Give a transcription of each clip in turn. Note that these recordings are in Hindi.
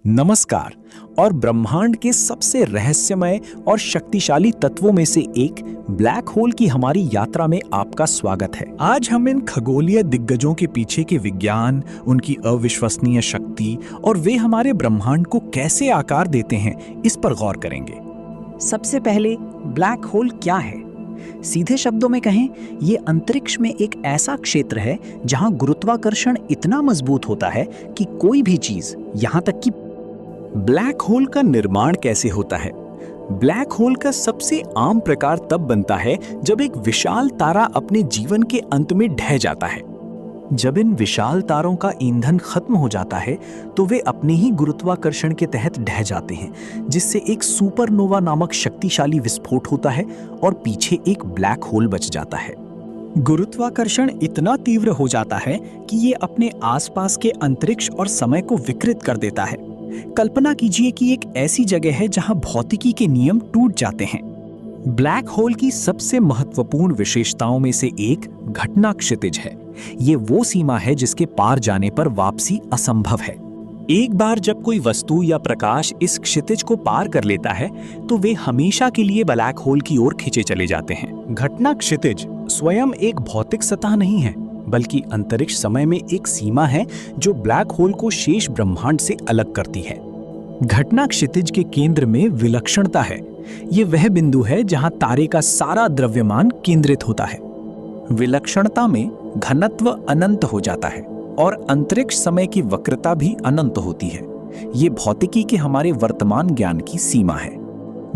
नमस्कार। और ब्रह्मांड के सबसे रहस्यमय और शक्तिशाली तत्वों में से एक ब्लैक होल की हमारी यात्रा में आपका स्वागत है। आज हम इन खगोलीय दिग्गजों के पीछे के विज्ञान, उनकी अविश्वसनीय शक्ति और वे हमारे ब्रह्मांड को कैसे आकार देते हैं, इस पर गौर करेंगे। सबसे पहले ब्लैक होल क्या है? सीधे शब्दों में कहें, ये अंतरिक्ष में एक ऐसा क्षेत्र है जहां गुरुत्वाकर्षण इतना मजबूत होता है कि कोई भी चीज, यहां तक कि ब्लैक होल का निर्माण कैसे होता है? ब्लैक होल का सबसे आम प्रकार तब बनता है जब एक विशाल तारा अपने जीवन के अंत में ढह जाता है। जब इन विशाल तारों का ईंधन खत्म हो जाता है तो वे अपने ही गुरुत्वाकर्षण के तहत ढह जाते हैं, जिससे एक सुपरनोवा नामक शक्तिशाली विस्फोट होता है और पीछे एक ब्लैक होल बच जाता है। गुरुत्वाकर्षण इतना तीव्र हो जाता है कि ये अपने आसपास के अंतरिक्ष और समय को विकृत कर देता है। कल्पना कीजिए कि एक ऐसी जगह है जहां भौतिकी के नियम टूट जाते हैं। ब्लैक होल की सबसे महत्वपूर्ण विशेषताओं में से एक घटना क्षितिज है। ये वो सीमा है जिसके पार जाने पर वापसी असंभव है। एक बार जब कोई वस्तु या प्रकाश इस क्षितिज को पार कर लेता है तो वे हमेशा के लिए ब्लैक होल की ओर खींचे चले जाते हैं। घटना क्षितिज स्वयं एक भौतिक सतह नहीं है, बल्कि अंतरिक्ष समय में एक सीमा है जो ब्लैक होल को शेष ब्रह्मांड से अलग करती है। घटना क्षितिज के केंद्र में विलक्षणता है। ये वह बिंदु है जहां तारे का सारा द्रव्यमान केंद्रित होता है। विलक्षणता में घनत्व अनंत हो जाता है और अंतरिक्ष समय की वक्रता भी अनंत होती है। ये भौतिकी के हमारे वर्तमान ज्ञान की सीमा है।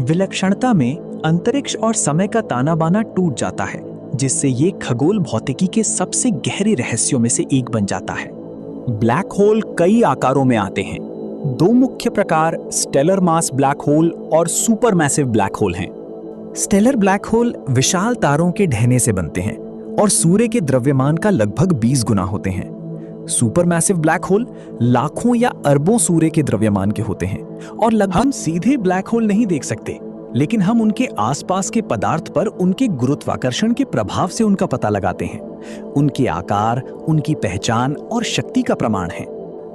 विलक्षणता में अंतरिक्ष और समय का ताना बाना टूट जाता है, जिससे ये खगोल भौतिकी के सबसे गहरे रहस्यों में से एक बन जाता है। ब्लैक होल कई आकारों में आते हैं। दो मुख्य प्रकार स्टेलर मास ब्लैक होल और सुपरमैसिव ब्लैक होल हैं। स्टेलर ब्लैक होल विशाल तारों के ढहने से बनते हैं और सूर्य के द्रव्यमान का लगभग 20 गुना होते हैं। सुपरमैसिव ब्लैक होल लाखों या अरबों सूर्य के द्रव्यमान के होते हैं और लगभग हम सीधे ब्लैक होल नहीं देख सकते, लेकिन हम उनके आसपास के पदार्थ पर उनके गुरुत्वाकर्षण के प्रभाव से उनका पता लगाते हैं। उनके आकार, उनकी पहचान और शक्ति का प्रमाण है।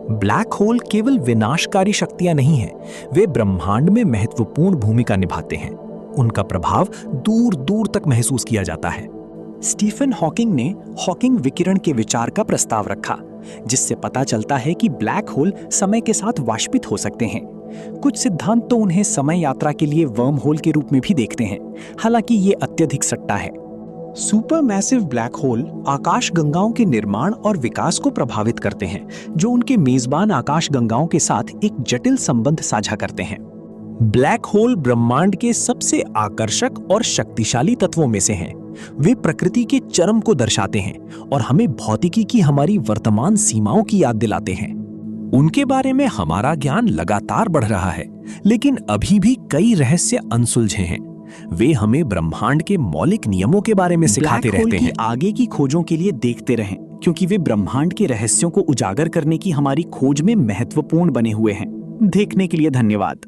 ब्लैक होल केवल विनाशकारी शक्तियां नहीं हैं, वे ब्रह्मांड में महत्वपूर्ण भूमिका निभाते हैं। उनका प्रभाव दूर दूर तक महसूस किया जाता है। स्टीफन हॉकिंग ने हॉकिंग विकिरण के विचार का प्रस्ताव रखा, जिससे पता चलता है कि ब्लैक होल समय के साथ वाष्पित हो सकते हैं। कुछ सिद्धांत तो उन्हें समय यात्रा के लिए वर्म होल के रूप में भी देखते हैं, हालांकि ये अत्यधिक सट्टा है। सुपरमैसिव ब्लैक होल आकाशगंगाओं के निर्माण और विकास को प्रभावित करते हैं, जो उनके मेजबान आकाशगंगाओं के साथ एक जटिल संबंध साझा करते हैं। ब्लैक होल ब्रह्मांड के सबसे आकर्षक और शक्तिशाली तत्वों में से हैं। वे प्रकृति के चरम को दर्शाते हैं और हमें भौतिकी की हमारी वर्तमान सीमाओं की याद दिलाते हैं। उनके बारे में हमारा ज्ञान लगातार बढ़ रहा है, लेकिन अभी भी कई रहस्य अनसुलझे हैं। वे हमें ब्रह्मांड के मौलिक नियमों के बारे में सिखाते रहते हैं। आगे की खोजों के लिए देखते रहें, क्योंकि वे ब्रह्मांड के रहस्यों को उजागर करने की हमारी खोज में महत्वपूर्ण बने हुए हैं। देखने के लिए धन्यवाद।